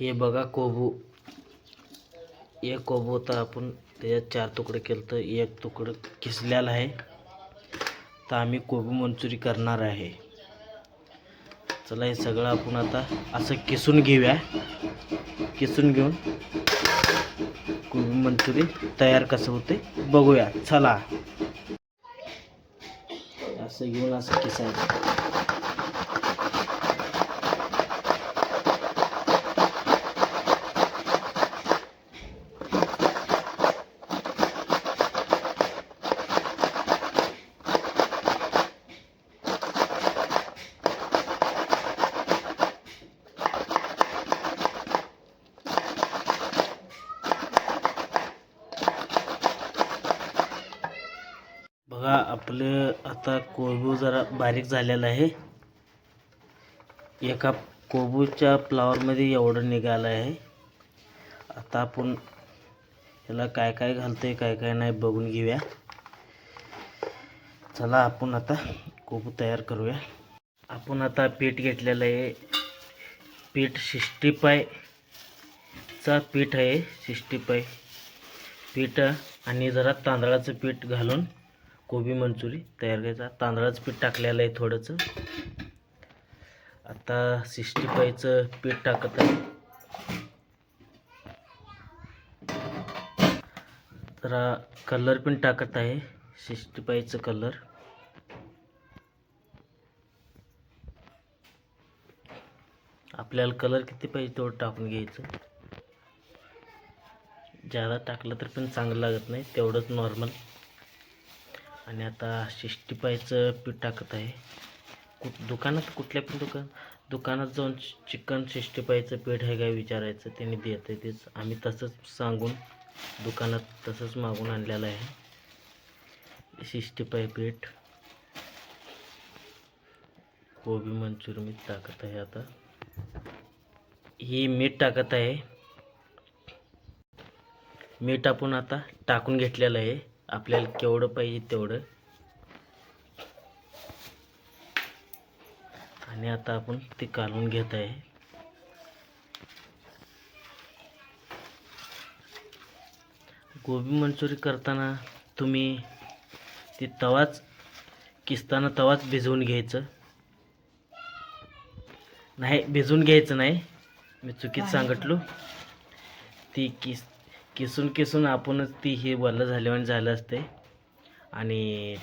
हे बघा कोबू. एक कोबू होता, आपण त्याच्यात 4 तुकडे केलं तर एक तुकडं किसलेला आहे. तर आम्ही कोबी मंचुरी करणार आहे. चला हे सगळं आपण आता असं किसून घेऊया. किसून घेऊन कोबी मंचुरी तयार कसं होते बघूया. चला असं घेऊन असं किसायचं. बघा आपलं आता कोबू जरा बारीक झालेला आहे. एका कोबूच्या फ्लावरमध्ये एवढं निघालं आहे. आता आपण याला काय काय घालतोय काय काय नाही बघून घेऊया. चला आपण आता कोबू तयार करूया. आपण आता पीठ घेतलेलं आहे. पीठ 65 चा पीठ आहे. 65 पीठ आणि जरा तांदळाचं पीठ घालून कोबी मंचुरी तयार करायचा. तांदळाचं पीठ टाकलेलं आहे थोडंसं. आता 65चं पीठ टाकत आहे. जरा कलर पण टाकत आहे. 65चं कलर. आपल्याला कलर किती पाहिजे तेवढं टाकून घ्यायचं. जादा टाकलं तर पण चांगलं लागत नाही, तेवढंच नॉर्मल. आणि आता 65चं पीठ टाकत आहे. दुकानात कुठल्या पण दुकानात जाऊन चिकन 65चं पीठ आहे काय विचारायचं, त्यांनी देतं. तेच आम्ही तसंच सांगून दुकानात तसंच मागून आणलेलं आहे. 65 पीठ कोबी मंचुरी मी टाकत आहे. आता ही मीठ टाकत आहे. मीठ आपण आता टाकून घेतलेलं आहे. आपल्याला केवढं पाहिजे तेवढं. आणि आता आपण ते काढून घेत आहे. कोबी मंचुरी करताना तुम्ही ते किसताना तवाच भिजवून घ्यायचं नाही. भिजवून घ्यायचं नाही, मी चुकीच सांगितलो. ती किसून आपणच ती हे वल्ल झालं असते. आणि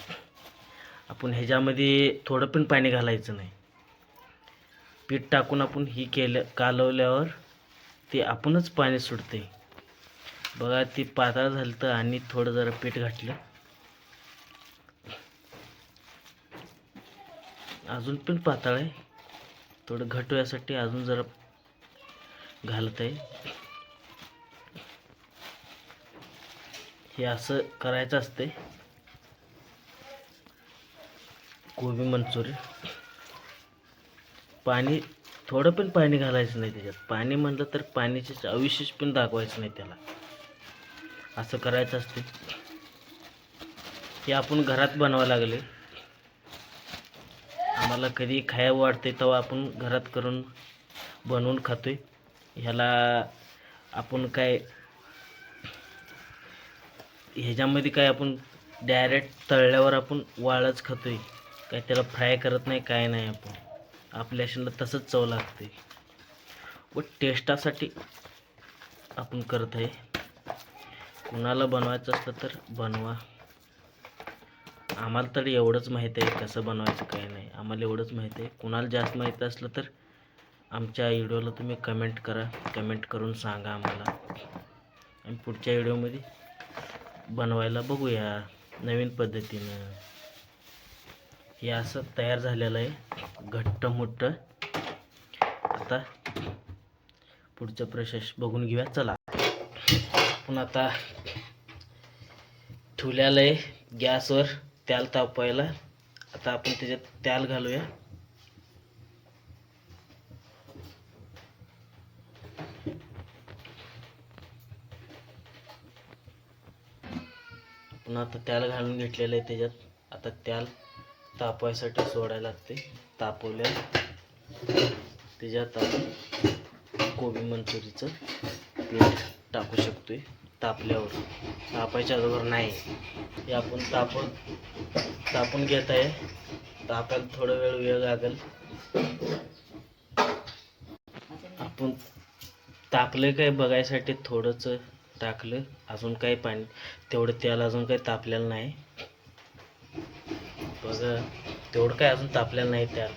आपण ह्याच्यामध्ये थोडं पण पाणी घालायचं नाही. पीठ टाकून आपण ही कालवल्यावर ते आपणच पाणी सुटते. बघा ती पातळ झालं तर आणि थोडं जरा पीठ घातलं. अजून पण पातळ आहे. थोडं घट यासाठी अजून जरा घालत आहे. हे असं करायचं असते कोबी मंचुरी. पाणी थोडं पण पाणी घालायचं नाही त्याच्यात. पाणी म्हणलं तर पाण्याचे अविशेष पण दाखवायचं नाही त्याला. असं करायचं असते. हे आपण घरात बनवावं लागले. आम्हाला कधी खायला वाटते तेव्हा आपण घरात बनवून खातोय. ह्याला आपण ह्याच्यामध्ये काय आपण डायरेक्ट तळल्यावर आपण वाळच खातोय. काय त्याला फ्राय करत नाही, काय नाही. आपल्या शेला तसंच चव लागते व टेस्टासाठी आपण करत आहे. कुणाला बनवायचं असलं तर बनवा. आम्हाला तर एवढंच माहीत आहे कसं बनवायचं काय नाही. आम्हाला एवढंच माहीत आहे. कुणाला जास्त माहीत असलं तर आमच्या व्हिडिओला तुम्ही कमेंट करा. कमेंट करून सांगा आम्हाला. आणि पुढच्या व्हिडिओमध्ये बनवायला बघूया नवीन पद्धतीनं. हे असं तयार झालेलं आहे घट्ट मोठं. आता पुढचं प्रोसेस बघून घेऊया. चला आपण आता ठेवलेलं आहे गॅसवर तेल तापवायला. आता आपण त्याच्यात तेल घालूया. आपण आता तेल घालून घेतलेलं आहे त्याच्यात. आता तेल तापवायसाठी सोडायला लागते. तापवल्या त्याच्यात आपण कोबी मंचुरीचं पीठ टाकू शकतोय तापल्यावर. तापायच्या अगोदर नाही, हे आपण तापून घेत आहे. तापायला थोडा वेळ लागेल. आपण तापलं काय बघायसाठी थोडंसं टाकलं, अजून काही पाणी तेवढं तेल अजून काही तापलेलं नाही बघा. तेवढं काय अजून तापलेलं नाही. त्यात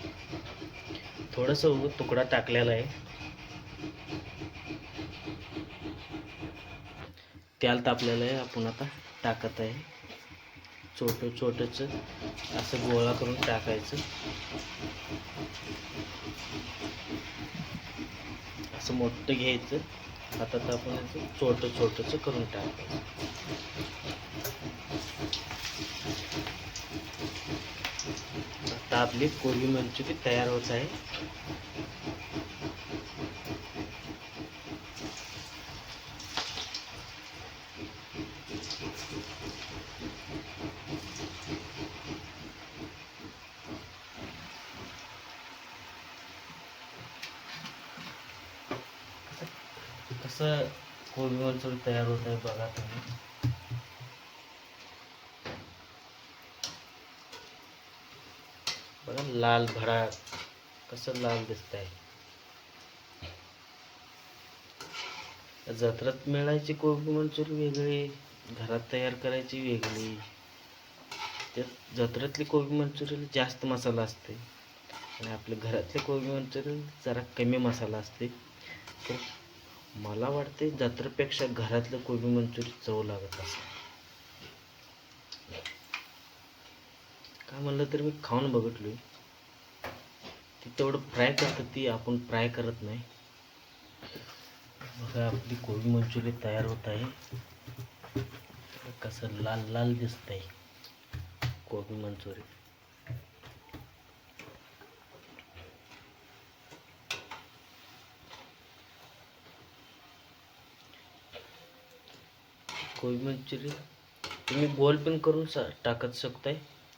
थोडंसं तुकडा टाकलेला आहे. तेल तापलेलं आहे. आपण आता टाकत आहे. छोटंच असं गोळा करून टाकायचं. असं मोठं घ्यायचं हातात, आपण असं छोटंच करून टाकायचं. आता आपली कोबी मंचुरी तयार होत आहे. कसं कोबी मंचुरी तयार होत आहे बघा तुम्ही. बघा लाल भडक कसं लाल दिसत आहे. जत्रेत मिळायची कोबी मंचुरी वेगळी, घरात तयार करायची वेगळी. त्यात जत्रेतली कोबी मंचुरीला जास्त मसाला असते आणि आपल्या घरातल्या कोबी मंचुरी जरा कमी मसाला असते. तर मला वाटते जत्रेपेक्षा घरातलं कोबी मंचुरी चव लागत असते. काय म्हणलं तर मी खाऊन बघितलोय. ती तेवढं फ्राय करतात, ती आपण फ्राय करत नाही. बघा आपली कोबी मंचुरी तयार होत आहे. कसं लाल लाल दिसतंय कोबी मंचुरी. कोबी मंचुरी तुम्ही गोल पण करून टाकत शकताय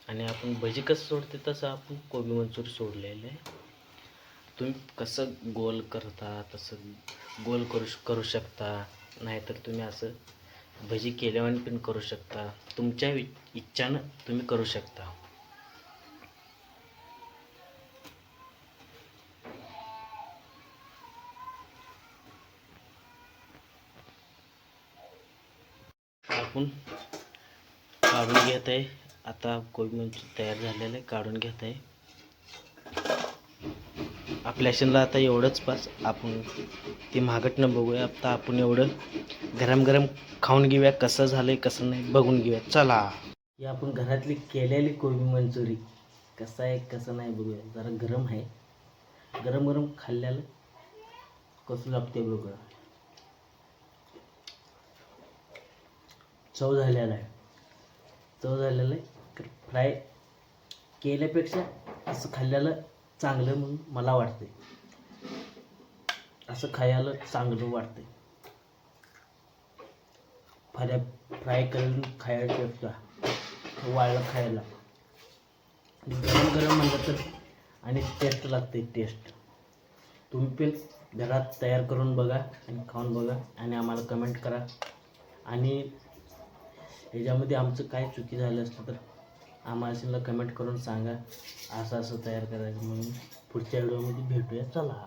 आणि आपण भजी कसं सोडते तसं आपण कोबी मंचुरी सोडलेलं आहे. तुम्ही कसं गोल करता तसं गोल करू शकता, नाहीतर तुम्ही असं भजी केल्यावानी पण करू शकता. तुमच्या इच्छानं तुम्ही करू शकता. आपण काढून घेत आहे. आता कोबी मंचुरी तयार झालेलं आहे, काढून घेत आहे. आपल्या शेणला आता एवढंच पास. आपण ती महागटनं बघूया. आता आपण एवढं गरम खाऊन घेऊया, कसं झालंय कसं नाही बघून घेऊया. चला, ही आपण घरातली केलेली कोबी मंचुरी कसं आहे कसं नाही बघूया. जरा गरम आहे, गरम खाल्ल्याला कसं लागते बघूया. चव झालेला आहे. फ्राय केल्यापेक्षा असं खाल्ल्याला चांगलं म्हणून मला वाटते. असं खायला चांगलं वाटते. फ्राय करून खायपेक्षा वाळलं खायला गरम म्हणलं तर आणि टेस्ट लागते. तुम्ही पण घरात तयार करून बघा आणि खाऊन बघा आणि आम्हाला कमेंट करा. आणि ह्याच्यामध्ये आमचं काय चुकी झालं असतं तर आम्हाला कमेंट करून सांगा. असं तयार करायचं म्हणून. पुढच्या व्हिडिओमध्ये भेटूया. चला.